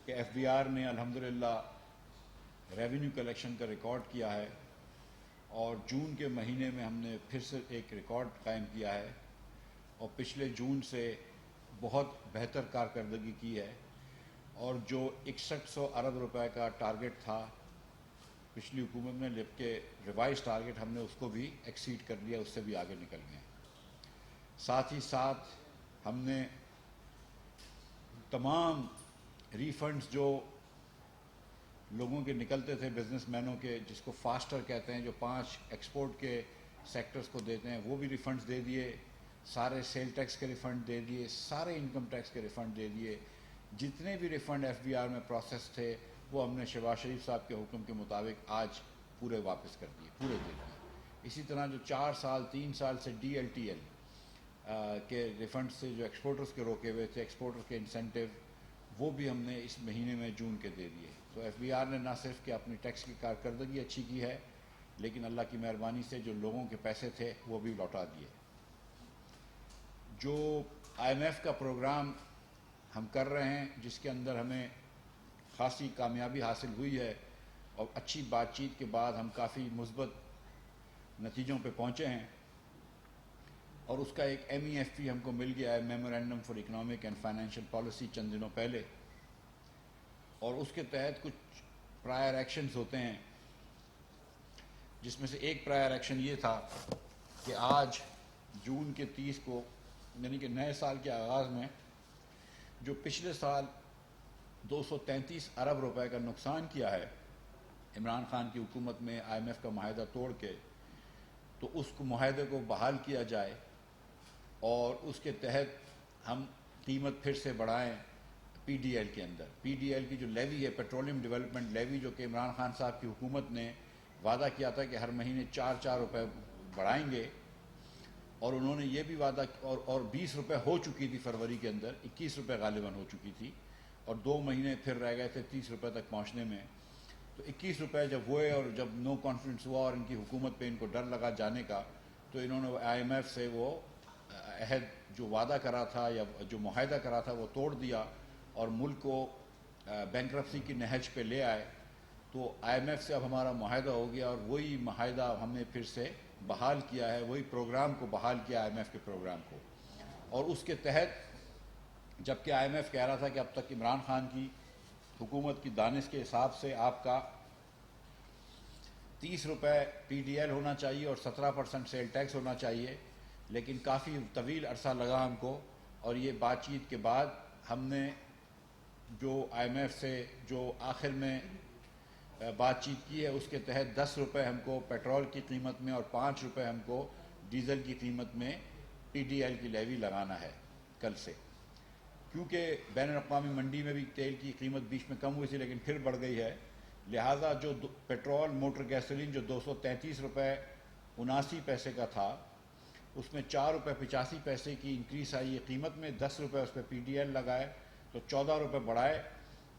کہ F B are نے الحمدللہ ریونیو کلیکشن کا ریکارڈ کیا ہے، اور جون کے مہینے میں ہم نے پھر سے ایک ریکارڈ قائم کیا ہے، اور پچھلے جون سے بہت بہتر کارکردگی کی ہے، اور جو 6100 ارب روپے کا ٹارگٹ تھا پچھلی حکومت میں، جبکہ ریوائز ٹارگٹ ہم نے اس کو بھی ایکسیڈ کر لیا، اس سے بھی آگے نکل گئے۔ ساتھ ہی ساتھ ہم نے تمام ریفنڈز جو لوگوں کے نکلتے تھے، بزنس مینوں کے، جس کو فاسٹر کہتے ہیں، جو 5 ایکسپورٹ کے سیکٹرز کو دیتے ہیں، وہ بھی ریفنڈز دے دیے، سارے سیل ٹیکس کے ریفنڈ دے دیے، سارے انکم ٹیکس کے ریفنڈ دے دیے، جتنے بھی ریفنڈ ایف بی آر میں پروسیس تھے وہ ہم نے شہباز شریف صاحب کے حکم کے مطابق آج پورے واپس کر دیے، پورے دے دیے۔ اسی طرح جو 4 سال 3 سال سے ڈی ایل ٹی ایل کے ریفنڈ سے جو ایکسپورٹرز کے روکے ہوئے تھے، ایکسپورٹر کے انسینٹیو، وہ بھی ہم نے اس مہینے میں جون کے دے دیے۔ تو ایف بی آر نے نہ صرف کہ اپنی ٹیکس کی کارکردگی اچھی کی ہے، لیکن اللہ کی مہربانی سے جو لوگوں کے پیسے تھے وہ بھی لوٹا دیے۔ جو آئی ایم ایف کا پروگرام ہم کر رہے ہیں، جس کے اندر ہمیں خاصی کامیابی حاصل ہوئی ہے، اور اچھی بات چیت کے بعد ہم کافی مثبت نتیجوں پہ پہنچے ہیں، اور اس کا ایک ایم ای ایف پی ہم کو مل گیا ہے، memorandum for economic and financial policy, چند دنوں پہلے، اور اس کے تحت کچھ پرائر ایکشنز ہوتے ہیں، جس میں سے ایک پرائر ایکشن یہ تھا کہ آج جون کے 30 کو، یعنی کہ نئے سال کے آغاز میں، جو پچھلے سال 233 ارب روپے کا نقصان کیا ہے عمران خان کی حکومت میں آئی ایم ایف کا معاہدہ توڑ کے، تو اس کو معاہدے کو بحال کیا جائے، اور اس کے تحت ہم قیمت پھر سے بڑھائیں پی ڈی ایل کے اندر۔ پی ڈی ایل کی جو لیوی ہے، پیٹرولیم ڈیولپمنٹ لیوی، جو کہ عمران خان صاحب کی حکومت نے وعدہ کیا تھا کہ ہر مہینے 4 روپے بڑھائیں گے، اور انہوں نے یہ بھی وعدہ، اور 20 روپے ہو چکی تھی فروری کے اندر، 21 روپے غالباً ہو چکی تھی، اور 2 مہینے پھر رہ گئے تھے 30 روپے تک پہنچنے میں۔ تو 21 روپے جب ہوئے، اور جب نو کانفیڈنس ہوا اور ان کی حکومت پہ ان کو ڈر لگا جانے کا، تو انہوں نے آئی ایم ایف سے وہ عہد جو وعدہ کرا تھا یا جو معاہدہ کرا تھا وہ توڑ دیا، اور ملک کو بینکرپسی کی نہج پہ لے آئے۔ تو آئی ایم ایف سے اب ہمارا معاہدہ ہو گیا، اور وہی معاہدہ ہم نے پھر سے بحال کیا ہے، وہی پروگرام کو بحال کیا آئی ایم ایف کے پروگرام کو، اور اس کے تحت جبکہ آئی ایم ایف کہہ رہا تھا کہ اب تک عمران خان کی حکومت کی دانش کے حساب سے آپ کا 30 روپے پی ڈی ایل ہونا چاہیے اور 17% سیل ٹیکس ہونا چاہیے، لیکن کافی طویل عرصہ لگا ہم کو، اور یہ بات چیت کے بعد ہم نے جو آئی ایم ایف سے جو آخر میں بات چیت کی ہے، اس کے تحت 10 روپے ہم کو پیٹرول کی قیمت میں اور 5 روپے ہم کو ڈیزل کی قیمت میں پی ڈی ایل کی لیوی لگانا ہے کل سے، کیونکہ بین الاقوامی منڈی میں بھی تیل کی قیمت بیچ میں کم ہوئی تھی لیکن پھر بڑھ گئی ہے، لہٰذا جو پیٹرول موٹر گیسولین جو 233 روپے 79 پیسے کا تھا، اس میں 4 روپے 85 پیسے کی انکریز آئی ہے قیمت میں، 10 روپے اس پہ پی ڈی ایل لگائے، تو 14 روپے بڑھائے،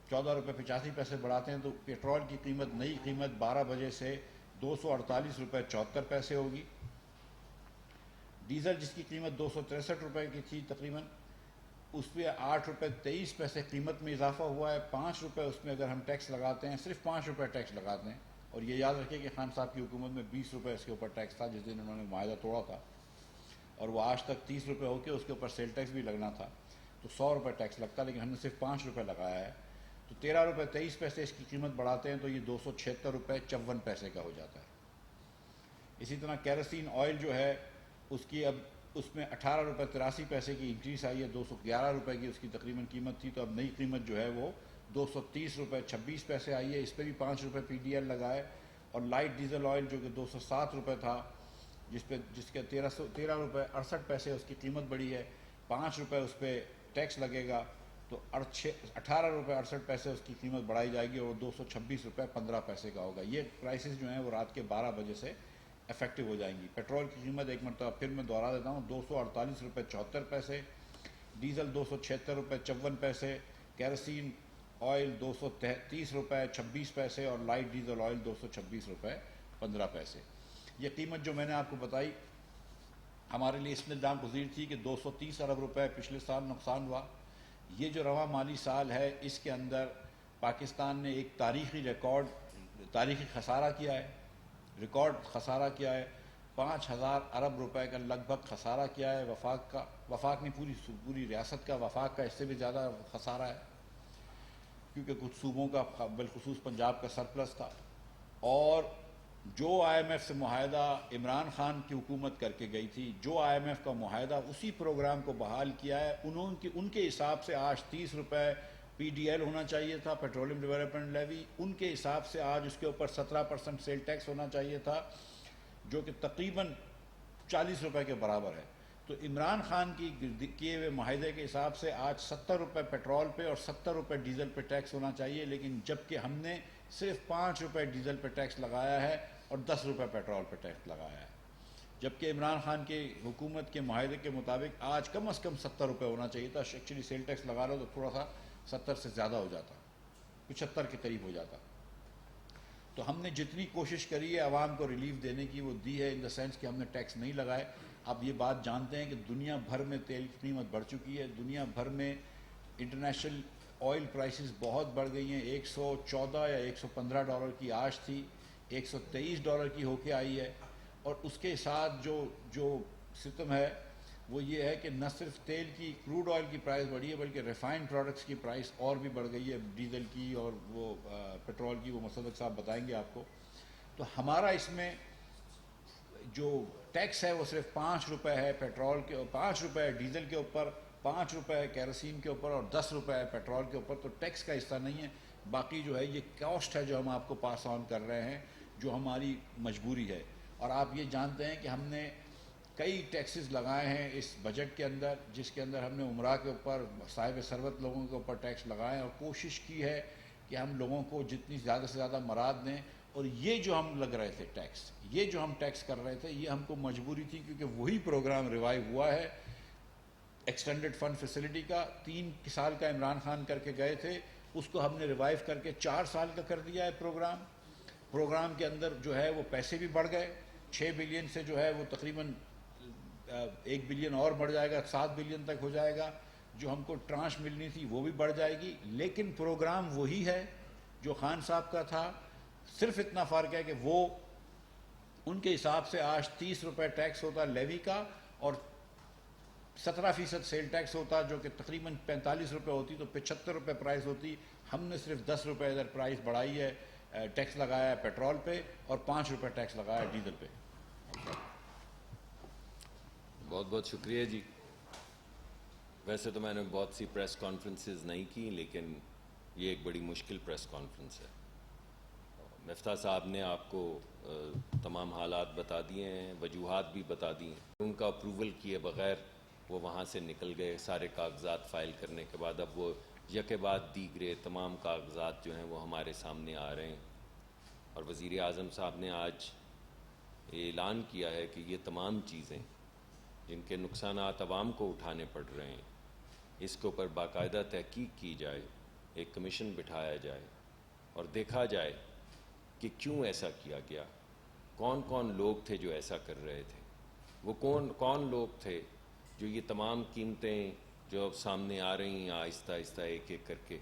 14 روپے 85 پیسے بڑھاتے ہیں تو پیٹرول کی قیمت، نئی قیمت 12 بجے سے 248 روپے 74 پیسے ہوگی۔ ڈیزل جس کی قیمت 263 روپے کی تھی تقریباً، اس پہ 8 روپے 23 پیسے قیمت میں اضافہ ہوا ہے، 5 روپے اس میں اگر ہم ٹیکس لگاتے ہیں، صرف 5 روپے ٹیکس لگاتے ہیں، اور یہ یاد رکھیں کہ خان صاحب کی حکومت میں 20 روپے اس کے اوپر ٹیکس تھا جس دن انہوں نے معاہدہ توڑا تھا، اور وہ آج تک 30 روپے ہو کے اس کے اوپر سیل ٹیکس بھی لگنا تھا، تو 100 روپے ٹیکس لگتا، لیکن ہم نے صرف 5 روپے لگایا ہے، تو 13 روپے 23 پیسے اس کی قیمت بڑھاتے ہیں تو یہ 276 روپے 54 پیسے کا ہو جاتا ہے۔ اسی طرح کیروسین آئل جو ہے، اس کی اب اس میں 18 روپے 83 پیسے کی انکریز آئی ہے، 211 روپے کی اس کی تقریباً قیمت تھی، تو اب نئی قیمت جو ہے وہ 230 روپے 26 پیسے آئی ہے، اس پہ بھی 5 روپے پی ڈی ایل لگائے، اور لائٹ ڈیزل آئل جو کہ 207 روپے تھا، جس کے 13 روپے 68 پیسے اس کی قیمت بڑھی ہے، 5 روپے اس پہ ٹیکس لگے گا، تو 18 روپے 68 پیسے اس کی قیمت بڑھائی جائے گی، اور 226 روپے 15 پیسے کا ہوگا۔ یہ پرائسز جو ہیں وہ رات کے 12 بجے سے افیکٹو ہو جائیں گی۔ پیٹرول کی قیمت ایک مرتبہ پھر میں دوہرا دیتا ہوں، 248 روپے 74 پیسے، ڈیزل 276 روپے 54 پیسے، کیروسین آئل 230 روپے 26 پیسے، اور لائٹ ڈیزل آئل 226 روپے 15 پیسے۔ یہ قیمت جو میں نے آپ کو بتائی ہمارے لیے اس میں ناگزیر تھی کہ 230 ارب روپے پچھلے سال نقصان ہوا، یہ جو رواں مالی سال ہے اس کے اندر پاکستان نے ایک تاریخی خسارہ کیا ہے، ریکارڈ خسارہ کیا ہے، 5,000 ارب روپے کا لگ بھگ خسارہ کیا ہے وفاق کا، وفاق نے پوری ریاست کا، وفاق کا اس سے بھی زیادہ خسارہ ہے کیونکہ کچھ صوبوں کا بالخصوص پنجاب کا سرپلس تھا. اور جو آئی ایم ایف سے معاہدہ عمران خان کی حکومت کر کے گئی تھی، جو آئی ایم ایف کا معاہدہ اسی پروگرام کو بحال کیا ہے، ان کے حساب سے آج 30 روپے پی ڈی ایل ہونا چاہیے تھا، پیٹرولیم ڈیولپمنٹ لیوی، ان کے حساب سے آج اس کے اوپر 17% سیل ٹیکس ہونا چاہیے تھا، جو کہ تقریباً 40 روپے کے برابر ہے. تو عمران خان کی کیے ہوئے معاہدے کے حساب سے آج 70 روپے پیٹرول پہ اور 70 روپے ڈیزل پہ ٹیکس ہونا چاہیے، لیکن جبکہ ہم نے صرف 5 روپے ڈیزل پہ ٹیکس لگایا ہے اور 10 روپے پیٹرول پہ ٹیکس لگایا ہے، جبکہ عمران خان کی حکومت کے معاہدے کے مطابق آج کم از کم 70 روپے ہونا چاہیے تھا. ایکچولی سیل ٹیکس لگا رہا ہو تو تھوڑا سا 70 سے زیادہ ہو جاتا، 75 کے قریب ہو جاتا. تو ہم نے جتنی کوشش کری ہے عوام کو ریلیف دینے کی وہ دی ہے، ان دا سینس کہ ہم نے ٹیکس نہیں لگائے. آپ یہ بات جانتے ہیں کہ دنیا بھر میں تیل کی قیمت بڑھ چکی ہے، دنیا بھر میں انٹرنیشنل آئل پرائسز بہت بڑھ گئی ہیں. 114 یا 115 ڈالر کی آج تھی، 123 ڈالر کی ہو کے آئی ہے. اور اس کے ساتھ جو ستم ہے وہ یہ ہے کہ نہ صرف تیل کی کروڈ آئل کی پرائس بڑھی ہے بلکہ ریفائنڈ پروڈکٹس کی پرائس اور بھی بڑھ گئی ہے، ڈیزل کی اور وہ پیٹرول کی، وہ مصدق صاحب بتائیں گے آپ کو. تو ہمارا اس میں جو ٹیکس ہے وہ صرف 5 روپے ہے پیٹرول کے، 5 روپے ہے ڈیزل کے اوپر، 5 روپے ہے کیروسین کے اوپر اور 10 روپے ہے پیٹرول کے اوپر. تو ٹیکس کا حصہ نہیں ہے، باقی جو ہے یہ کاسٹ ہے جو ہم آپ کو پاس آن کر رہے ہیں، جو ہماری مجبوری ہے. اور آپ یہ جانتے ہیں کہ ہم نے کئی ٹیکسز لگائے ہیں اس بجٹ کے اندر، جس کے اندر ہم نے عمرہ کے اوپر، صاحب ثروت لوگوں کے اوپر ٹیکس لگائے ہیں، اور کوشش کی ہے کہ ہم لوگوں کو جتنی زیادہ سے زیادہ مراد دیں. اور یہ جو ہم لگ رہے تھے ٹیکس، یہ جو ہم ٹیکس کر رہے تھے، یہ ہم کو مجبوری تھی کیونکہ وہی پروگرام ریوائیو ہوا ہے ایکسٹینڈڈ فنڈ فیسلٹی کا. 3 سال کا عمران خان کر کے گئے تھے، اس کو ہم نے ریوائیو کر کے 4 سال کا کر دیا ہے. پروگرام کے اندر جو ہے وہ پیسے بھی بڑھ گئے، 6 بلین سے جو ہے وہ تقریباً 1 بلین اور بڑھ جائے گا، 7 بلین تک ہو جائے گا. جو ہم کو ٹرانش ملنی تھی وہ بھی بڑھ جائے گی، لیکن پروگرام وہی ہے جو خان صاحب کا تھا. صرف اتنا فرق ہے کہ وہ ان کے حساب سے آج 30 روپے ٹیکس ہوتا لیوی کا اور 17% سیل ٹیکس ہوتا، جو کہ تقریباً 45 روپے ہوتی، تو 75 روپے پرائز ہوتی. ہم نے صرف 10 روپے ادھر پرائز بڑھائی ہے، ٹیکس لگایا ہے پیٹرول پہ اور 5 روپے ٹیکس لگایا ہے ڈیزل پہ. بہت بہت شکریہ جی. ویسے تو میں نے بہت سی پریس کانفرنسز نہیں کی، لیکن یہ ایک بڑی مشکل پریس کانفرنس ہے. مفتاح صاحب نے آپ کو تمام حالات بتا دیے ہیں، وجوہات بھی بتا دی ہیں. ان کا اپروول کیے بغیر وہ وہاں سے نکل گئے سارے کاغذات فائل کرنے کے بعد. اب وہ یکے بعد دیگرے تمام کاغذات جو ہیں وہ ہمارے سامنے آ رہے ہیں، اور وزیر اعظم صاحب نے آج اعلان کیا ہے کہ یہ تمام چیزیں جن کے نقصانات عوام کو اٹھانے پڑ رہے ہیں، اس کے اوپر باقاعدہ تحقیق کی جائے، ایک کمیشن بٹھایا جائے اور دیکھا جائے کہ کیوں ایسا کیا گیا، کون کون لوگ تھے جو ایسا کر رہے تھے، وہ کون لوگ تھے جو یہ تمام قیمتیں جو اب سامنے آ رہی ہیں آہستہ آہستہ ایک ایک کر کے،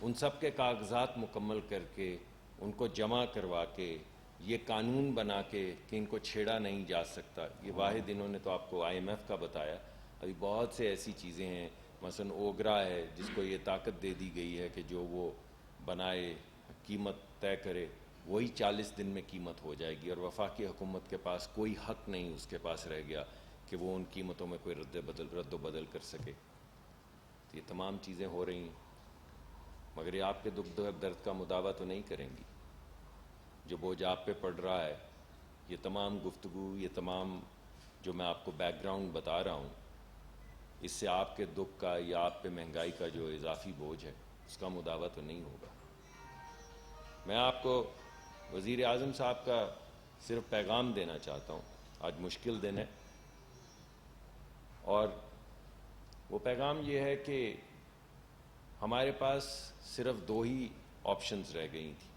ان سب کے کاغذات مکمل کر کے ان کو جمع کروا کے یہ قانون بنا کے کہ ان کو چھیڑا نہیں جا سکتا. یہ واحد انہوں نے تو آپ کو آئی ایم ایف کا بتایا، ابھی بہت سے ایسی چیزیں ہیں، مثلا اوگرا ہے جس کو یہ طاقت دے دی گئی ہے کہ جو وہ بنائے قیمت طے کرے وہی 40 دن میں قیمت ہو جائے گی، اور وفاقی حکومت کے پاس کوئی حق نہیں اس کے پاس رہ گیا کہ وہ ان قیمتوں میں کوئی رد و بدل کر سکے. تو یہ تمام چیزیں ہو رہی ہیں، مگر یہ آپ کے دکھ درد کا مداوع تو نہیں کریں گی. جو بوجھ آپ پہ پڑ رہا ہے، یہ تمام گفتگو، یہ تمام جو میں آپ کو بیک گراؤنڈ بتا رہا ہوں، اس سے آپ کے دکھ کا یا آپ پہ مہنگائی کا جو اضافی بوجھ ہے اس کا مداوع تو نہیں ہوگا. میں آپ کو وزیر اعظم صاحب کا صرف پیغام دینا چاہتا ہوں. آج مشکل دن ہے، اور وہ پیغام یہ ہے کہ ہمارے پاس صرف 2 ہی آپشنز رہ گئی تھیں.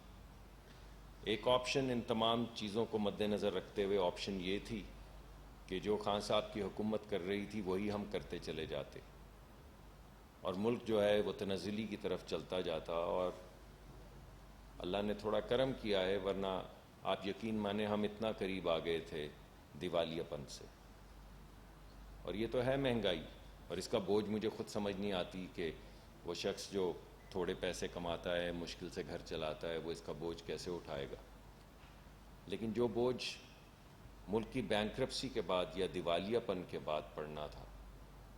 ایک آپشن ان تمام چیزوں کو مد نظر رکھتے ہوئے آپشن یہ تھی کہ جو خان صاحب کی حکومت کر رہی تھی وہی ہم کرتے چلے جاتے. اور ملک جو ہے وہ تنزلی کی طرف چلتا جاتا، اور اللہ نے تھوڑا کرم کیا ہے، ورنہ آپ یقین مانیں ہم اتنا قریب آ گئے تھے دیوالیہ پن سے. اور یہ تو ہے مہنگائی، اور اس کا بوجھ مجھے خود سمجھ نہیں آتی کہ وہ شخص جو تھوڑے پیسے کماتا ہے، مشکل سے گھر چلاتا ہے، وہ اس کا بوجھ کیسے اٹھائے گا. لیکن جو بوجھ ملک کی بینکرپسی کے بعد یا دیوالیہ پن کے بعد پڑنا تھا،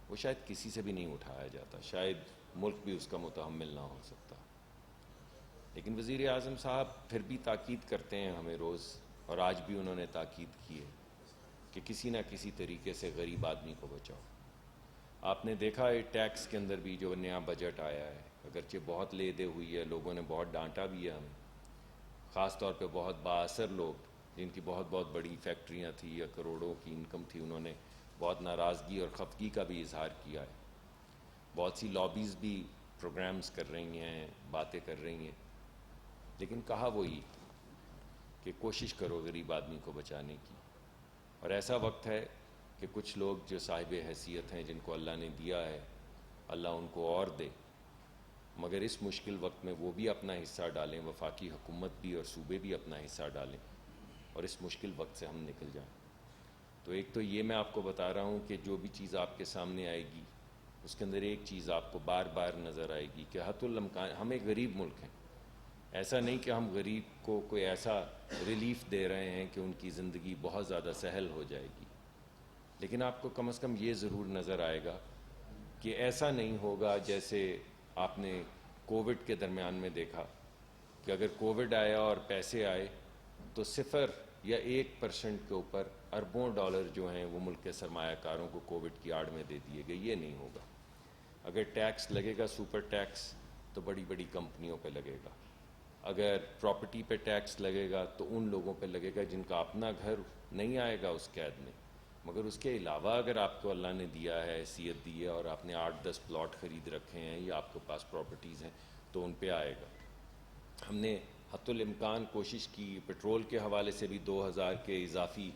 وہ شاید کسی سے بھی نہیں اٹھایا جاتا، شاید ملک بھی اس کا متحمل نہ ہو سکتا. لیکن وزیر اعظم صاحب پھر بھی تاکید کرتے ہیں ہمیں روز، اور آج بھی انہوں نے تاکید کی ہے کہ کسی نہ کسی طریقے سے غریب آدمی کو بچاؤ. آپ نے دیکھا ہے ٹیکس کے اندر بھی جو نیا بجٹ آیا ہے، اگرچہ بہت لے دے ہوئی ہے، لوگوں نے بہت ڈانٹا بھی ہے ہمیں، خاص طور پہ بہت بااثر لوگ جن کی بہت بہت بڑی فیکٹریاں تھیں یا کروڑوں کی انکم تھی، انہوں نے بہت ناراضگی اور خفگی کا بھی اظہار کیا ہے. بہت سی لابیز بھی پروگرامز کر رہی ہیں، باتیں کر رہی ہیں، لیکن کہا وہی کہ کوشش کرو غریب آدمی کو بچانے کی. اور ایسا وقت ہے کہ کچھ لوگ جو صاحب حیثیت ہیں، جن کو اللہ نے دیا ہے، اللہ ان کو اور دے، مگر اس مشکل وقت میں وہ بھی اپنا حصہ ڈالیں، وفاقی حکومت بھی اور صوبے بھی اپنا حصہ ڈالیں، اور اس مشکل وقت سے ہم نکل جائیں. تو ایک تو یہ میں آپ کو بتا رہا ہوں کہ جو بھی چیز آپ کے سامنے آئے گی، اس کے اندر ایک چیز آپ کو بار بار نظر آئے گی کہ حتی الامکان ہم ایک غریب ملک ہیں. ایسا نہیں کہ ہم غریب کو کوئی ایسا ریلیف دے رہے ہیں کہ ان کی زندگی بہت زیادہ سہل ہو جائے گی، لیکن آپ کو کم از کم یہ ضرور نظر آئے گا کہ ایسا نہیں ہوگا جیسے آپ نے کووڈ کے درمیان میں دیکھا کہ اگر کووڈ آیا اور پیسے آئے تو 0 یا 1% کے اوپر اربوں ڈالر جو ہیں وہ ملک کے سرمایہ کاروں کو کووڈ کی آڑ میں دے دیے گئے. یہ نہیں ہوگا. اگر ٹیکس لگے گا سپر ٹیکس تو بڑی بڑی کمپنیوں پہ لگے گا. اگر پراپرٹی پہ ٹیکس لگے گا تو ان لوگوں پہ لگے گا جن کا اپنا گھر نہیں آئے گا اس قید میں، مگر اس کے علاوہ اگر آپ کو اللہ نے دیا ہے، حیثیت دی ہے، اور آپ نے 8-10 پلاٹ خرید رکھے ہیں یا آپ کے پاس پراپرٹیز ہیں تو ان پہ آئے گا. ہم نے حتی الامکان کوشش کی، پیٹرول کے حوالے سے بھی 2000 کے اضافی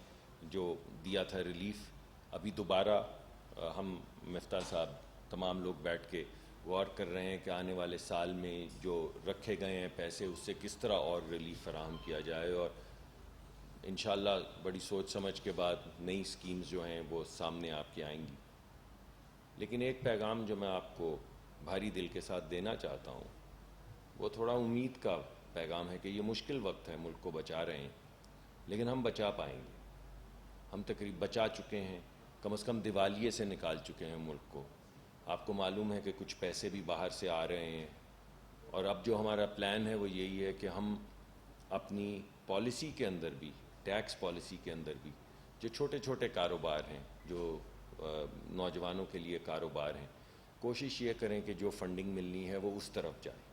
جو دیا تھا ریلیف، ابھی دوبارہ ہم مفتاح صاحب تمام لوگ بیٹھ کے غور کر رہے ہیں کہ آنے والے سال میں جو رکھے گئے ہیں پیسے، اس سے کس طرح اور ریلیف فراہم کیا جائے، اور انشاءاللہ بڑی سوچ سمجھ کے بعد نئی سکیمز جو ہیں وہ سامنے آپ کے آئیں گی. لیکن ایک پیغام جو میں آپ کو بھاری دل کے ساتھ دینا چاہتا ہوں، وہ تھوڑا امید کا پیغام ہے کہ یہ مشکل وقت ہے، ملک کو بچا رہے ہیں، لیکن ہم بچا پائیں گے. ہم تقریباً بچا چکے ہیں، کم از کم دیوالیے سے نکال چکے ہیں ملک کو. آپ کو معلوم ہے کہ کچھ پیسے بھی باہر سے آ رہے ہیں، اور اب جو ہمارا پلان ہے وہ یہی ہے کہ ہم اپنی پالیسی کے اندر بھی، ٹیکس پالیسی کے اندر بھی، جو چھوٹے چھوٹے کاروبار ہیں، جو نوجوانوں کے لیے کاروبار ہیں، کوشش یہ کریں کہ جو فنڈنگ ملنی ہے وہ اس طرف جائے.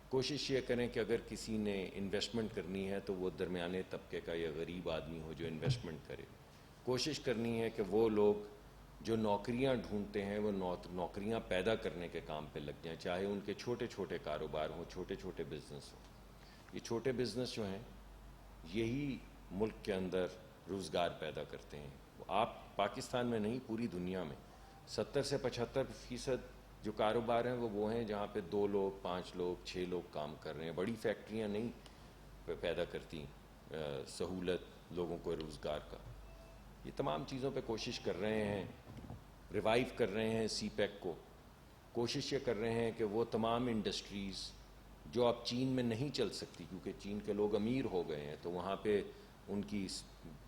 کوشش یہ کریں کہ اگر کسی نے انویسٹمنٹ کرنی ہے تو وہ درمیانے طبقے کا یا غریب آدمی ہو جو انویسٹمنٹ کرے. کوشش کرنی ہے کہ وہ لوگ جو نوکریاں ڈھونڈتے ہیں وہ نوکریاں پیدا کرنے کے کام پہ لگ جائیں، چاہے ان کے چھوٹے چھوٹے کاروبار ہوں، چھوٹے چھوٹے بزنس ہوں. یہ چھوٹے بزنس جو ہیں یہی ملک کے اندر روزگار پیدا کرتے ہیں. آپ پاکستان میں نہیں، پوری دنیا میں 70 سے 75% جو کاروبار ہیں وہ ہیں جہاں پہ 2 لوگ، 5 لوگ، 6 لوگ کام کر رہے ہیں. بڑی فیکٹریاں نہیں پیدا کرتی سہولت لوگوں کو روزگار کا. یہ تمام چیزوں پہ کوشش کر رہے ہیں، ریوائیو کر رہے ہیں سی پیک کو. کوشش یہ کر رہے ہیں کہ وہ تمام انڈسٹریز جو اب چین میں نہیں چل سکتی کیونکہ چین کے لوگ امیر ہو گئے ہیں، تو وہاں پہ ان کی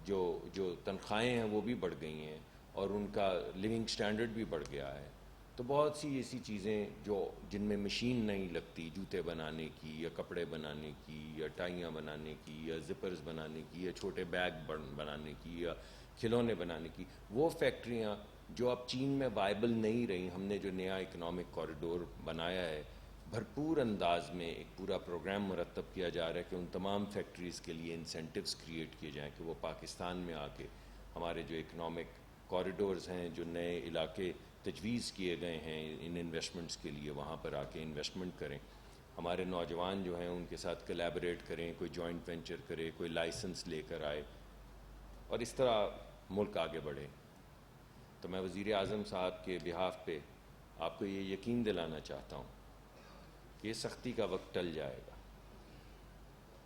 جو تنخواہیں ہیں وہ بھی بڑھ گئی ہیں اور ان کا لیونگ سٹینڈرڈ بھی بڑھ گیا ہے. تو بہت سی ایسی چیزیں جن میں مشین نہیں لگتی، جوتے بنانے کی یا کپڑے بنانے کی یا ٹائیاں بنانے کی یا زپرز بنانے کی یا چھوٹے بیگ بنانے کی یا کھلونے بنانے کی، وہ فیکٹریاں جو اب چین میں وائبل نہیں رہیں. ہم نے جو نیا اکنامک کوریڈور بنایا ہے، بھرپور انداز میں ایک پورا پروگرام مرتب کیا جا رہا ہے کہ ان تمام فیکٹریز کے لیے انسینٹیوز کریٹ کیے جائیں کہ وہ پاکستان میں آ کے ہمارے جو اکنامک کوریڈورز ہیں، جو نئے علاقے تجویز کیے گئے ہیں ان انویسٹمنٹس کے لیے، وہاں پر آ کے انویسٹمنٹ کریں. ہمارے نوجوان جو ہیں ان کے ساتھ کولیبریٹ کریں، کوئی جوائنٹ وینچر کرے، کوئی لائسنس لے کر آئے، اور اس طرح ملک آگے بڑھے. تو میں وزیر اعظم صاحب کے بہاف پہ آپ کو یہ یقین دلانا چاہتا ہوں کہ یہ سختی کا وقت ٹل جائے گا.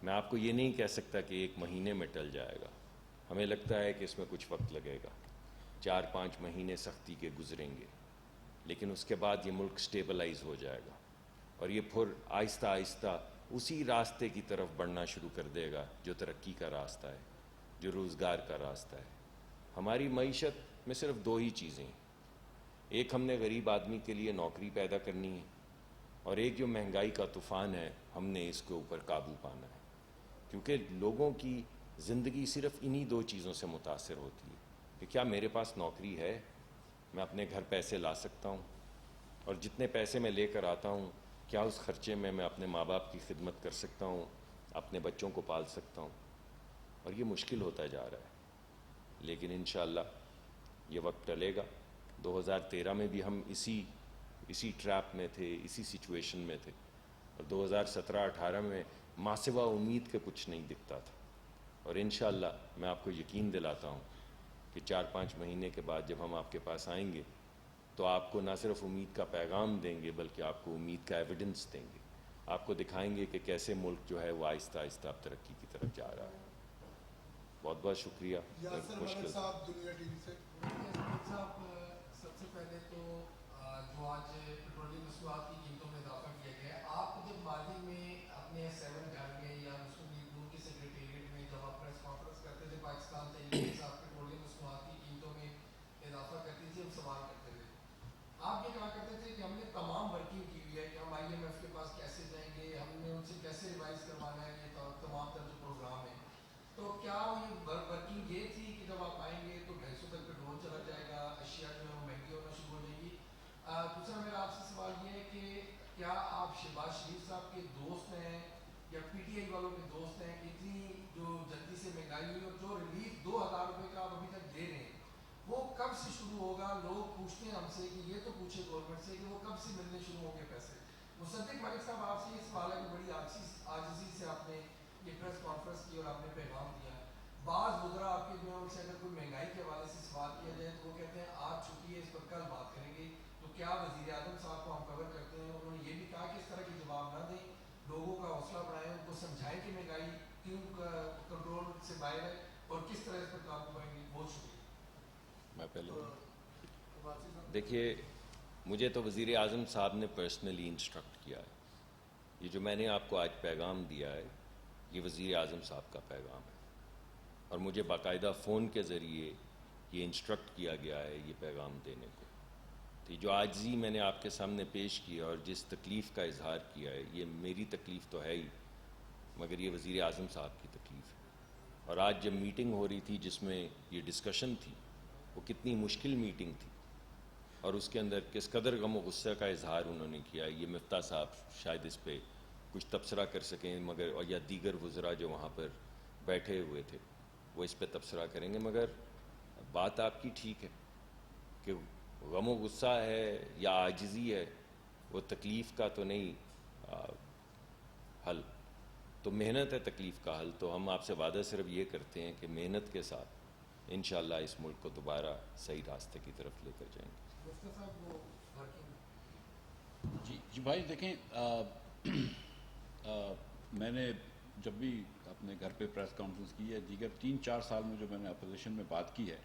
میں آپ کو یہ نہیں کہہ سکتا کہ 1 مہینے میں ٹل جائے گا. ہمیں لگتا ہے کہ اس میں کچھ وقت لگے گا, 4-5 مہینے سختی کے گزریں گے, لیکن اس کے بعد یہ ملک سٹیبلائز ہو جائے گا اور یہ پھر آہستہ آہستہ اسی راستے کی طرف بڑھنا شروع کر دے گا جو ترقی کا راستہ ہے, جو روزگار کا راستہ ہے. ہماری معیشت میں صرف 2 ہی چیزیں ہیں. ایک, ہم نے غریب آدمی کے لیے نوکری پیدا کرنی ہے, اور ایک جو مہنگائی کا طوفان ہے ہم نے اس کے اوپر قابو پانا ہے. کیونکہ لوگوں کی زندگی صرف انہی 2 چیزوں سے متاثر ہوتی ہے کہ کیا میرے پاس نوکری ہے, میں اپنے گھر پیسے لا سکتا ہوں, اور جتنے پیسے میں لے کر آتا ہوں کیا اس خرچے میں اپنے ماں باپ کی خدمت کر سکتا ہوں, اپنے بچوں کو پال سکتا ہوں. اور یہ مشکل ہوتا جا رہا ہے, لیکن انشاءاللہ یہ وقت ٹلے گا. 2013 میں بھی ہم اسی ٹریپ میں تھے, اسی سچویشن میں تھے, اور 2017-18 میں ماں سوا امید کے کچھ نہیں دکھتا تھا. اور انشاءاللہ میں آپ کو یقین دلاتا ہوں کہ 4-5 مہینے کے بعد جب ہم آپ کے پاس آئیں گے تو آپ کو نہ صرف امید کا پیغام دیں گے بلکہ آپ کو امید کا ایویڈنس دیں گے. آپ کو دکھائیں گے کہ کیسے ملک جو ہے وہ آہستہ آہستہ اب ترقی کی طرف جا رہا ہے. بہت بہت شکریہ. یاسر ملک صاحب, دنیا ٹی وی سے. صاحب, سب سے پہلے تو جو آج پیٹرولیم مصنوعات کی قیمتوں میں اضافہ کیا گیا ہے, آپ جب ماضی میں اپنے 7 گھر میں یا مسلم لیگ نون کے سیکریٹریٹ میں جب آپ پریس کانفرنس کرتے تھے پاکستان تحریک انصاف پیٹرولیم مصنوعات کی قیمتوں میں اضافہ کرتی تھی, ہم سوال کرتے تھے. آپ یہ کہا کرتے تھے کہ ہم نے تمام ورکنگ کی ہوئی ہے کہ ہم IMF کے پاس کیسے جائیں گے, ہم نے ان سے کیسے ریوائز کروانا ہے یہ تمام تر جو پروگرام ہے. تو کیا یہ ورکنگ یہ تھی کہ جب آپ آئیں گے تو 250 تک پیٹرول چلا جائے گا, اشیاء جو ہے وہ مہنگی ہونا شروع ہو جائیں گی؟ دوسرا میرا آپ سے سوال یہ ہے کہ کیا آپ شہباز شریف صاحب کے دوست ہیں یا PTI والوں کے دوست ہیں کہ اتنی جو جلدی سے مہنگائی ہوئی, اور جو ریلیف 2000 روپے کا آپ ابھی تک دے رہے ہیں وہ کب سے شروع ہوگا؟ لوگ پوچھتے ہیں ہم سے کہ یہ تو پوچھے گورنمنٹ سے کہ وہ کب سے ملنے شروع ہوں گے پیسے. مصدق ملک صاحب, آپ سے یہ سوال ہے کہ بڑی عاجزی سے آپ نے یہ پریس کانفرنس کی اور آپ نے پیغام دیا. بعض وزراء آپ کے جو ہے ان سے اگر کوئی مہنگائی کے حوالے سے سوال کیا جائے تو وہ کہتے ہیں آج چھٹی ہے, اس پر کل بات کریں گے. تو کیا وزیر اعظم صاحب کو ہم کور کرتے ہیں, انہوں نے یہ بھی کہا کہ اس طرح کے جواب نہ دیں, لوگوں کا حوصلہ بڑھائیں, ان کو سمجھائیں کہ مہنگائی کیوں کنٹرول سے باہر ہے اور کس طرح اس پر قابو پائیں گے. بہت شکریہ. میں پہلے دیکھیے, مجھے تو وزیر اعظم صاحب نے پرسنلی انسٹرکٹ کیا ہے. یہ جو میں نے آپ کو آج پیغام دیا ہے یہ وزیر اعظم صاحب کا پیغام ہے, اور مجھے باقاعدہ فون کے ذریعے یہ انسٹرکٹ کیا گیا ہے یہ پیغام دینے کو. تو جو عاجزی میں نے آپ کے سامنے پیش کی اور جس تکلیف کا اظہار کیا ہے یہ میری تکلیف تو ہے ہی, مگر یہ وزیر اعظم صاحب کی تکلیف ہے. اور آج جب میٹنگ ہو رہی تھی جس میں یہ ڈسکشن تھی, وہ کتنی مشکل میٹنگ تھی, اور اس کے اندر کس قدر غم و غصہ کا اظہار انہوں نے کیا. یہ مفتاح صاحب شاید اس پہ کچھ تبصرہ کر سکیں, مگر اور یا دیگر وزراء جو وہاں پر بیٹھے ہوئے تھے وہ اس پہ تبصرہ کریں گے. مگر بات آپ کی ٹھیک ہے کہ غم و غصہ ہے یا عاجزی ہے, وہ تکلیف کا تو نہیں حل, تو محنت ہے تکلیف کا حل. تو ہم آپ سے وعدہ صرف یہ کرتے ہیں کہ محنت کے ساتھ انشاءاللہ اس ملک کو دوبارہ صحیح راستے کی طرف لے کر جائیں گے. جی بھائی دیکھیں, میں نے جب بھی اپنے گھر پہ پریس کانفرنس کی ہے, دیگر 3-4 سال میں جو میں نے اپوزیشن میں بات کی ہے,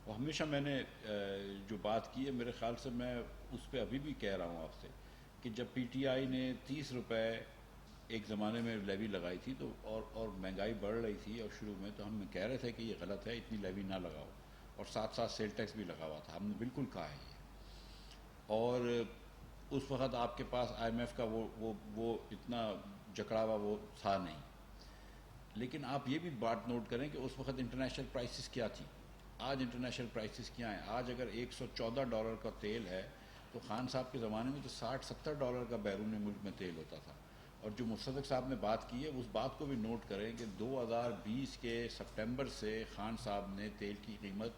اور ہمیشہ میں نے جو بات کی ہے, میرے خیال سے میں اس پہ ابھی بھی کہہ رہا ہوں آپ سے کہ جب PTI نے 30 روپے ایک زمانے میں لیوی لگائی تھی تو اور مہنگائی بڑھ رہی تھی, اور شروع میں تو ہم کہہ رہے تھے کہ یہ غلط ہے, اتنی لیوی نہ لگاؤ, اور ساتھ ساتھ سیل ٹیکس بھی لگا ہوا تھا, ہم نے بالکل کہا ہے یہ. اور اس وقت آپ کے پاس IMF کا وہ اتنا جکڑا ہوا وہ تھا نہیں. لیکن آپ یہ بھی بات نوٹ کریں کہ اس وقت انٹرنیشنل پرائسز کیا تھی, آج انٹرنیشنل پرائسز کیا ہیں. آج اگر $114 کا تیل ہے تو خان صاحب کے زمانے میں تو $60-70 کا بیرون ملک میں تیل ہوتا تھا. اور جو مصدق صاحب نے بات کی ہے اس بات کو بھی نوٹ کریں کہ 2020 کے سپٹمبر سے خان صاحب نے تیل کی قیمت,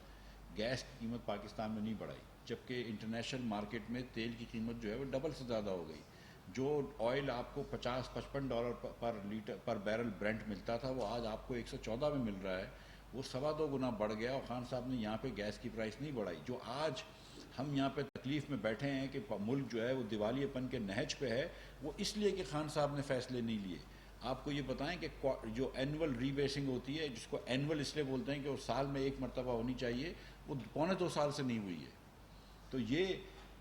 گیس کی قیمت پاکستان میں نہیں بڑھائی, جبکہ انٹرنیشنل مارکیٹ میں تیل کی قیمت جو ہے وہ ڈبل سے زیادہ ہو گئی. جو آئل آپ کو $50-55 پر بیرل برنٹ ملتا تھا وہ آج آپ کو 114 میں مل رہا ہے, وہ 2.25 گنا بڑھ گیا. اور خان صاحب نے یہاں پہ گیس کی پرائس نہیں بڑھائی. جو آج ہم یہاں پہ تکلیف میں بیٹھے ہیں کہ ملک جو ہے وہ دیوالیے پن کے نہج پہ ہے، وہ اس لیے کہ خان صاحب نے فیصلے نہیں لیے۔ آپ کو یہ بتائیں کہ جو اینول ری بیسنگ ہوتی ہے، جس کو اینول اس لیے بولتے ہیں کہ وہ سال میں ایک مرتبہ ہونی چاہیے، وہ 1.25 سال سے نہیں ہوئی ہے۔ تو یہ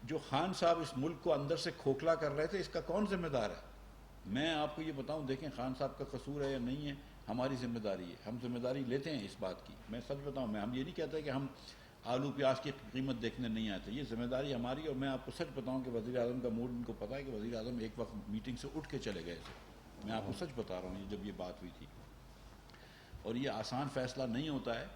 جو خان صاحب اس ملک کو اندر سے کھوکھلا کر رہے تھے، اس کا کون ذمہ دار ہے؟ میں آپ کو یہ بتاؤں، دیکھیں خان صاحب کا قصور ہے یا نہیں ہے، ہماری ذمہ داری ہے، ہم ذمہ داری لیتے ہیں اس بات کی۔ میں سچ بتاؤں، ہم یہ نہیں کہتے کہ ہم آلو پیاز کی قیمت دیکھنے نہیں آتے، یہ ذمہ داری ہماری۔ اور میں آپ کو سچ بتاؤں کہ وزیر اعظم کا موڈ ان کو پتہ ہے کہ وزیر اعظم ایک وقت میٹنگ سے اٹھ کے چلے گئے تھے، میں آپ کو سچ بتا رہا ہوں، جب یہ بات ہوئی تھی۔ اور یہ آسان فیصلہ نہیں ہوتا ہے،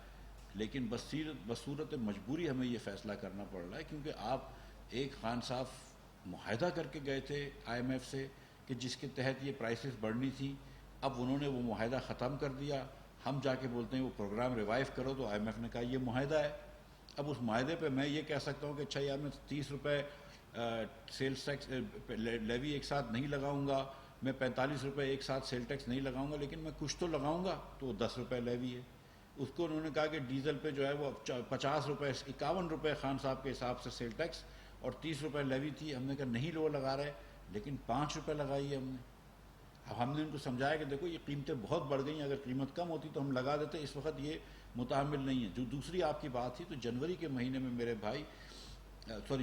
لیکن بصورت مجبوری ہمیں یہ فیصلہ کرنا پڑ رہا ہے، کیونکہ آپ ایک خان صاحب معاہدہ کر کے گئے تھے IMF سے کہ جس کے تحت یہ پرائسز بڑھنی تھی، اب انہوں نے وہ معاہدہ ختم کر دیا، ہم جا کے بولتے ہیں وہ پروگرام ریوائیو کرو، تو IMF نے کہا یہ معاہدہ ہے۔ اب اس معاہدے پہ میں یہ کہہ سکتا ہوں کہ اچھا یار میں 30 روپے سیلز ٹیکس لیوی ایک ساتھ نہیں لگاؤں گا، میں 45 روپے ایک ساتھ سیل ٹیکس نہیں لگاؤں گا، لیکن میں کچھ تو لگاؤں گا، تو 10 روپے لیوی ہے۔ اس کو انہوں نے کہا کہ ڈیزل پہ جو ہے وہ 50 روپے 51 روپے خان صاحب کے حساب سے سیل ٹیکس اور 30 روپے لیوی تھی۔ ہم نے کہا نہیں لو لگا رہے، لیکن 5 روپے لگائی ہے ہم نے۔ اب ہم نے ان کو سمجھایا کہ دیکھو یہ قیمتیں بہت بڑھ گئی ہیں، اگر قیمت کم ہوتی تو ہم لگا دیتے، اس وقت یہ متحمل نہیں ہے۔ جو دوسری آپ کی بات تھی، تو جنوری کے مہینے میں میرے بھائی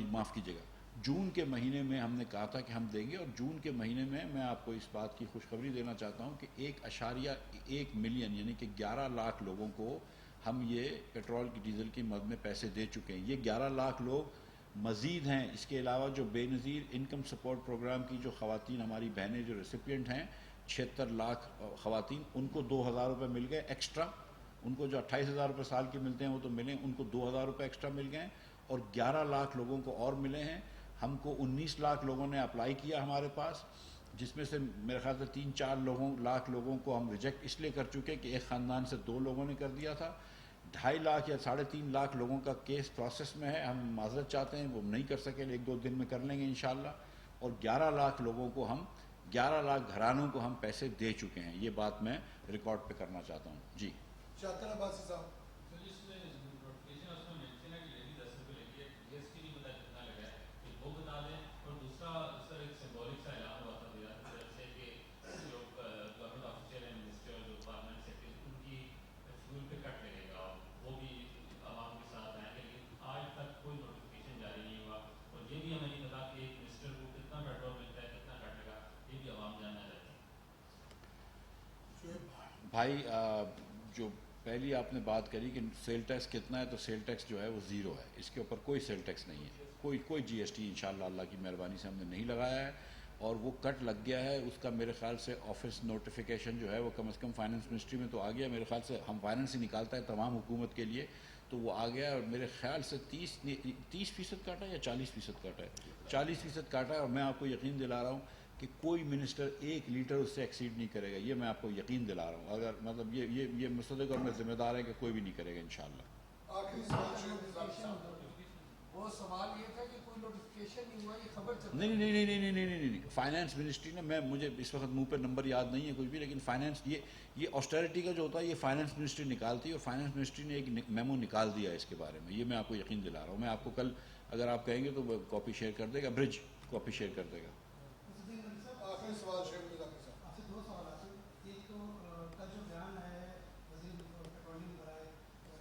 معاف کیجیے گا، جون کے مہینے میں ہم نے کہا تھا کہ ہم دیں گے، اور جون کے مہینے میں آپ کو اس بات کی خوشخبری دینا چاہتا ہوں کہ 1.1 ملین یعنی کہ 11 لاکھ لوگوں کو ہم یہ پیٹرول کی ڈیزل کی مد میں پیسے دے چکے ہیں۔ یہ 11 لاکھ لوگ مزید ہیں، اس کے علاوہ جو بے نظیر انکم سپورٹ پروگرام کی جو خواتین ہماری بہنیں جو ریسیپینٹ ہیں، 76 لاکھ خواتین، ان کو 2,000 روپے مل گئے ایکسٹرا۔ ان کو جو 28,000 روپے سال کے ملتے ہیں وہ تو ملیں، ان کو 2,000 روپے ایکسٹرا مل گئے، اور 11 لاکھ لوگوں کو اور ملے ہیں۔ ہم کو 19 لاکھ لوگوں نے اپلائی کیا ہمارے پاس، جس میں سے میرے خیال سے 3-4 لاکھ لوگوں کو ہم ریجیکٹ اس لیے کر چکے کہ ایک خاندان سے 2 لوگوں نے کر دیا تھا۔ 2.5 لاکھ یا 3.5 لاکھ لوگوں کا کیس پروسیس میں ہے، ہم معذرت چاہتے ہیں، وہ نہیں کر سکے، 1-2 دن میں کر لیں گے انشاءاللہ۔ اور 11 لاکھ لوگوں کو ہم 11 لاکھ گھرانوں کو ہم پیسے دے چکے ہیں۔ یہ بات میں ریکارڈ پہ کرنا چاہتا ہوں۔ جی شاکر عباسی صاحب۔ بھائی جو پہلی آپ نے بات کری کہ سیل ٹیکس کتنا ہے، تو سیل ٹیکس جو ہے وہ 0 ہے، اس کے اوپر کوئی سیل ٹیکس نہیں ہے، کوئی GST انشاءاللہ اللہ کی مہربانی سے ہم نے نہیں لگایا ہے، اور وہ کٹ لگ گیا ہے۔ اس کا میرے خیال سے آفس نوٹیفیکیشن جو ہے وہ کم از کم فائنانس منسٹری میں تو آ گیا، میرے خیال سے ہم فائنانس ہی نکالتا ہے تمام حکومت کے لیے، تو وہ آ گیا ہے، اور میرے خیال سے 30% کاٹا ہے یا 40% کاٹا ہے، 40% کاٹا ہے، اور میں آپ کو یقین دلا رہا ہوں کہ کوئی منسٹر 1 لیٹر اس سے ایکسیڈ نہیں کرے گا، یہ میں آپ کو یقین دلا رہا ہوں۔ اگر مطلب یہ مصدق اور میں ذمہ دار ہے کہ کوئی بھی نہیں کرے گا انشاءاللہ۔ آخری سوال شیخ نظام صاحب۔ وہ سوال یہ تھا کہ کوئی نوٹیفیکیشن نہیں ہوا، یہ خبر چل نہیں، فائنانس منسٹری نے، مجھے اس وقت منہ پہ نمبر یاد نہیں ہے کچھ بھی، لیکن فائنانس یہ آسٹیرٹی کا جو ہوتا ہے یہ فائنانس منسٹری نکالتی ہے، اور فائنانس منسٹری نے ایک میمو نکال دیا ہے اس کے بارے میں، یہ میں آپ کو یقین دلا رہا ہوں۔ میں آپ کو کل اگر آپ کہیں گے تو وہ کاپی شیئر کر دے گا، برج کاپی شیئر کر دے گا۔ آخری سوال شیخ نظام صاحب۔ آپ سے 2 سوالات ہیں۔ ایک تو کل جو بیان ہے وزیر پیٹرولیم برائے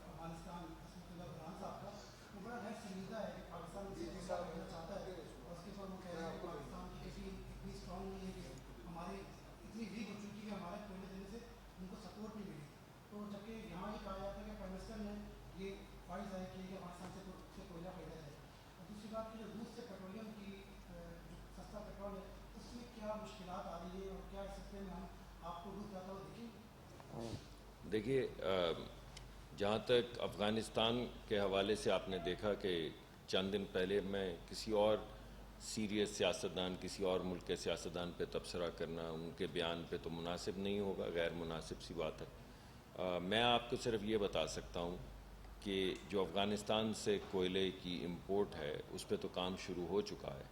افغانستان عصمت اللہ برہان صاحب کا، وہ بڑا غیر سنجیدہ ہے کہ پاکستان اس کا کرنا چاہتا ہے، اور اس کے اوپر وہ کہہ رہے ہیں کہ پاکستان کی کیسی اتنی اسٹرانگ نہیں ہے کہ ہماری اتنی ویک ہو چکی ہے، ہمارے کوئلے دینے سے ان کو سپورٹ نہیں ملی، تو جبکہ یہاں یہ کہا جاتا ہے کہ پرائم منسٹر نے یہ خواہش ظاہر کی کہ افغانستان سے کوئلہ خریدا جائے۔ اور دوسری بات کہ جو روس سے پیٹرولیم کی جو سستا پیٹرول ہے، اس میں کیا مشکلات آ رہی ہیں، اور کیا اس سلسلے میں ہم آپ کو روس جاتا ہوا دیکھیں؟ دیکھیے، جہاں تک افغانستان کے حوالے سے آپ نے دیکھا کہ چند دن پہلے میں کسی اور سیریس سیاستدان، کسی اور ملک کے سیاستدان پہ تبصرہ کرنا ان کے بیان پہ تو مناسب نہیں ہوگا، غیر مناسب سی بات ہے۔ میں آپ کو صرف یہ بتا سکتا ہوں کہ جو افغانستان سے کوئلے کی امپورٹ ہے اس پہ تو کام شروع ہو چکا ہے۔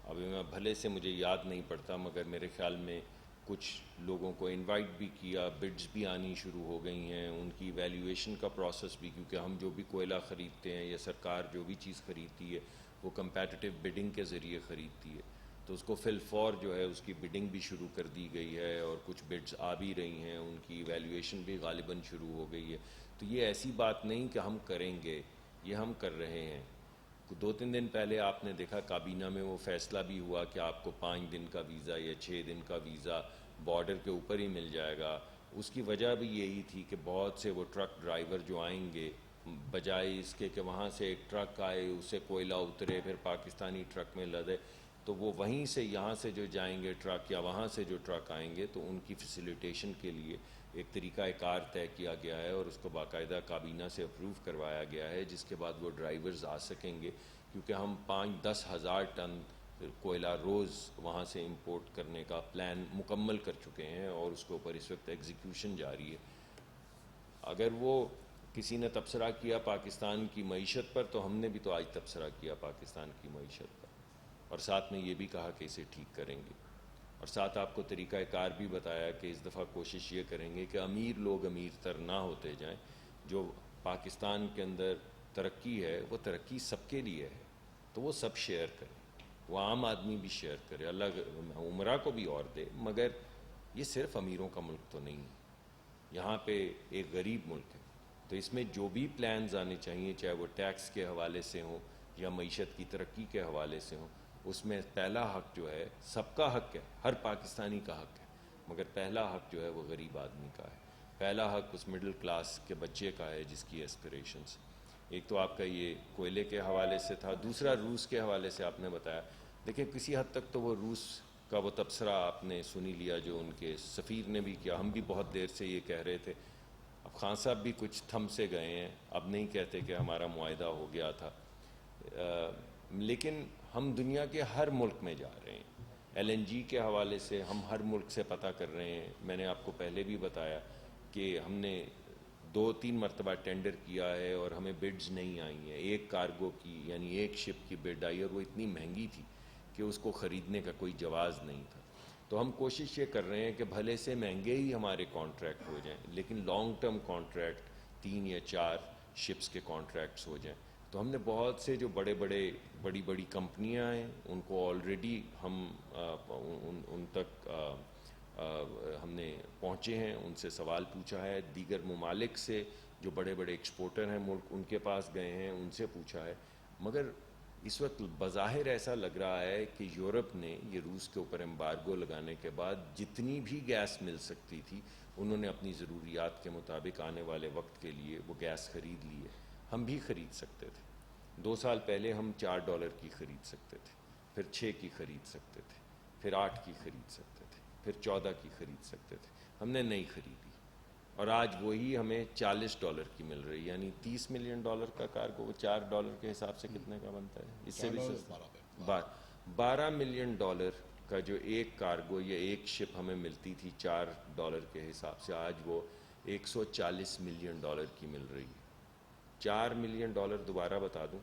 ابھی میں بھلے سے مجھے یاد نہیں پڑتا، مگر میرے خیال میں کچھ لوگوں کو انوائٹ بھی کیا, بڈز بھی آنی شروع ہو گئی ہیں, ان کی ایویلیویشن کا پروسیس بھی, کیونکہ ہم جو بھی کوئلہ خریدتے ہیں یا سرکار جو بھی چیز خریدتی ہے وہ کمپیٹیٹیو بڈنگ کے ذریعے خریدتی ہے, تو اس کو فی الفور جو ہے اس کی بڈنگ بھی شروع کر دی گئی ہے, اور کچھ بڈز آ بھی رہی ہیں, ان کی ایویلیویشن بھی غالباً شروع ہو گئی ہے. تو یہ ایسی بات نہیں کہ ہم کریں گے, یہ ہم کر رہے ہیں. 2-3 دن پہلے آپ نے دیکھا کابینہ میں وہ فیصلہ بھی ہوا کہ آپ کو 5 دن کا ویزا یا 6 دن کا ویزا بارڈر کے اوپر ہی مل جائے گا. اس کی وجہ بھی یہی تھی کہ بہت سے وہ ٹرک ڈرائیور جو آئیں گے, بجائے اس کے کہ وہاں سے ایک ٹرک آئے, اسے کوئلہ اترے, پھر پاکستانی ٹرک میں لدے, تو وہ وہیں سے یہاں سے جو جائیں گے ٹرک یا وہاں سے جو ٹرک آئیں گے, تو ان کی فیسیلیٹیشن کے لیے ایک طریقہ کار طے کیا گیا ہے اور اس کو باقاعدہ کابینہ سے اپروو کروایا گیا ہے, جس کے بعد وہ ڈرائیورز آ سکیں گے, کیونکہ ہم 5-10 ہزار ٹن کوئلہ روز وہاں سے امپورٹ کرنے کا پلان مکمل کر چکے ہیں, اور اس کے اوپر اس وقت ایگزیکیوشن جاری ہے. اگر وہ کسی نے تبصرہ کیا پاکستان کی معیشت پر, تو ہم نے بھی تو آج تبصرہ کیا پاکستان کی معیشت پر, اور ساتھ میں یہ بھی کہا کہ اسے ٹھیک کریں گے, اور ساتھ آپ کو طریقہ کار بھی بتایا کہ اس دفعہ کوشش یہ کریں گے کہ امیر لوگ امیر تر نہ ہوتے جائیں. جو پاکستان کے اندر ترقی ہے وہ ترقی سب کے لیے ہے, تو وہ سب شیئر کریں, وہ عام آدمی بھی شیئر کرے, اللہ عمرہ کو بھی اور دے, مگر یہ صرف امیروں کا ملک تو نہیں ہے, یہاں پہ ایک غریب ملک ہے. تو اس میں جو بھی پلانز آنے چاہیے, چاہے وہ ٹیکس کے حوالے سے ہوں یا معیشت کی ترقی کے حوالے سے ہوں, اس میں پہلا حق جو ہے سب کا حق ہے, ہر پاکستانی کا حق ہے, مگر پہلا حق جو ہے وہ غریب آدمی کا ہے, پہلا حق اس مڈل کلاس کے بچے کا ہے جس کی ایسپریشنز. ایک تو آپ کا یہ کوئلے کے حوالے سے تھا, دوسرا روس کے حوالے سے آپ نے بتایا. دیکھیں کسی حد تک تو وہ روس کا وہ تبصرہ آپ نے سنی لیا جو ان کے سفیر نے بھی کیا, ہم بھی بہت دیر سے یہ کہہ رہے تھے. اب خان صاحب بھی کچھ تھم سے گئے ہیں, اب نہیں کہتے کہ ہمارا معاہدہ ہو گیا تھا, لیکن ہم دنیا کے ہر ملک میں جا رہے ہیں. LNG کے حوالے سے ہم ہر ملک سے پتہ کر رہے ہیں. میں نے آپ کو پہلے بھی بتایا کہ ہم نے 2-3 مرتبہ ٹینڈر کیا ہے اور ہمیں بڈز نہیں آئی ہیں. ایک کارگو کی یعنی ایک شپ کی بڈ آئی, اور وہ اتنی مہنگی تھی کہ اس کو خریدنے کا کوئی جواز نہیں تھا. تو ہم کوشش یہ کر رہے ہیں کہ بھلے سے مہنگے ہی ہمارے کانٹریکٹ ہو جائیں, لیکن لانگ ٹرم کانٹریکٹ 3 یا 4 شپس کے کانٹریکٹس ہو جائیں. تو ہم نے بہت سے جو بڑی کمپنیاں ہیں ان کو آلریڈی ہم ان تک ہم نے پہنچے ہیں, ان سے سوال پوچھا ہے. دیگر ممالک سے جو بڑے ایکسپورٹر ہیں ملک, ان کے پاس گئے ہیں, ان سے پوچھا ہے. مگر اس وقت بظاہر ایسا لگ رہا ہے کہ یورپ نے یہ روس کے اوپر ایمبارگو لگانے کے بعد جتنی بھی گیس مل سکتی تھی انہوں نے اپنی ضروریات کے مطابق آنے والے وقت کے لیے وہ گیس خرید لی ہے. ہم بھی خرید سکتے تھے. 2 سال پہلے ہم $4 کی خرید سکتے تھے, پھر 6 کی خرید سکتے تھے, پھر 8 کی خرید سکتے تھے, پھر 14 کی خرید سکتے تھے. ہم نے نہیں خریدی, اور آج وہی ہمیں $40 کی مل رہی, یعنی $30 ملین کا کارگو وہ $4 کے حساب سے کتنے کا بنتا ہے؟ اس سے بھی 12 ملین ڈالر کا جو ایک کارگو یا ایک شپ ہمیں ملتی تھی $4 کے حساب سے, آج وہ $140 ملین کی مل رہی ہے. $4 ملین دوبارہ بتا دوں,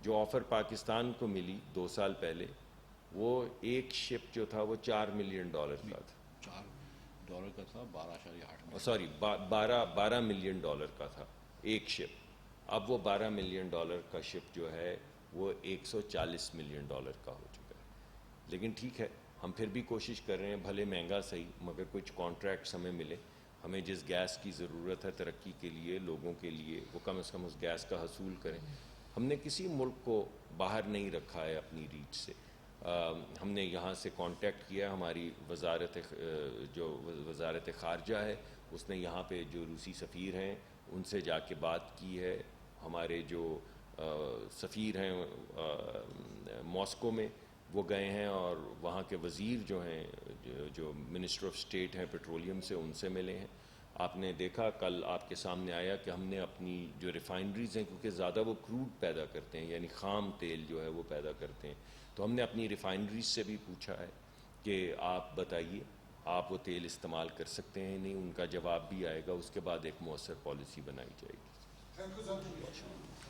جو آفر پاکستان کو ملی 2 سال پہلے, وہ ایک شپ جو تھا وہ $4 ملین کا تھا. $4 کا تھا, 12.8 سوری 12 ملین ڈالر کا تھا ایک شپ. اب وہ $12 ملین کا شپ جو ہے وہ $140 ملین کا ہو چکا ہے. لیکن ٹھیک ہے, ہم پھر بھی کوشش کر رہے ہیں, بھلے مہنگا صحیح, مگر کچھ کانٹریکٹس ہمیں ملے. ہمیں جس گیس کی ضرورت ہے ترقی کے لیے, لوگوں کے لیے, وہ کم از کم اس گیس کا حصول کریں. ہم نے کسی ملک کو باہر نہیں رکھا ہے اپنی ریچ سے. ہم نے یہاں سے کانٹیکٹ کیا, ہماری وزارت خارجہ ہے, اس نے یہاں پہ جو روسی سفیر ہیں ان سے جا کے بات کی ہے. ہمارے جو سفیر ہیں ماسکو میں, وہ گئے ہیں, اور وہاں کے وزیر جو ہیں, جو منسٹر آف اسٹیٹ ہیں پیٹرولیم سے, ان سے ملے ہیں. آپ نے دیکھا کل آپ کے سامنے آیا کہ ہم نے اپنی جو ریفائنریز ہیں, کیونکہ زیادہ وہ کروڈ پیدا کرتے ہیں یعنی خام تیل جو ہے وہ پیدا کرتے ہیں, تو ہم نے اپنی ریفائنریز سے بھی پوچھا ہے کہ آپ بتائیے آپ وہ تیل استعمال کر سکتے ہیں نہیں. ان کا جواب بھی آئے گا, اس کے بعد ایک مؤثر پالیسی بنائی جائے گی. Thank you sir.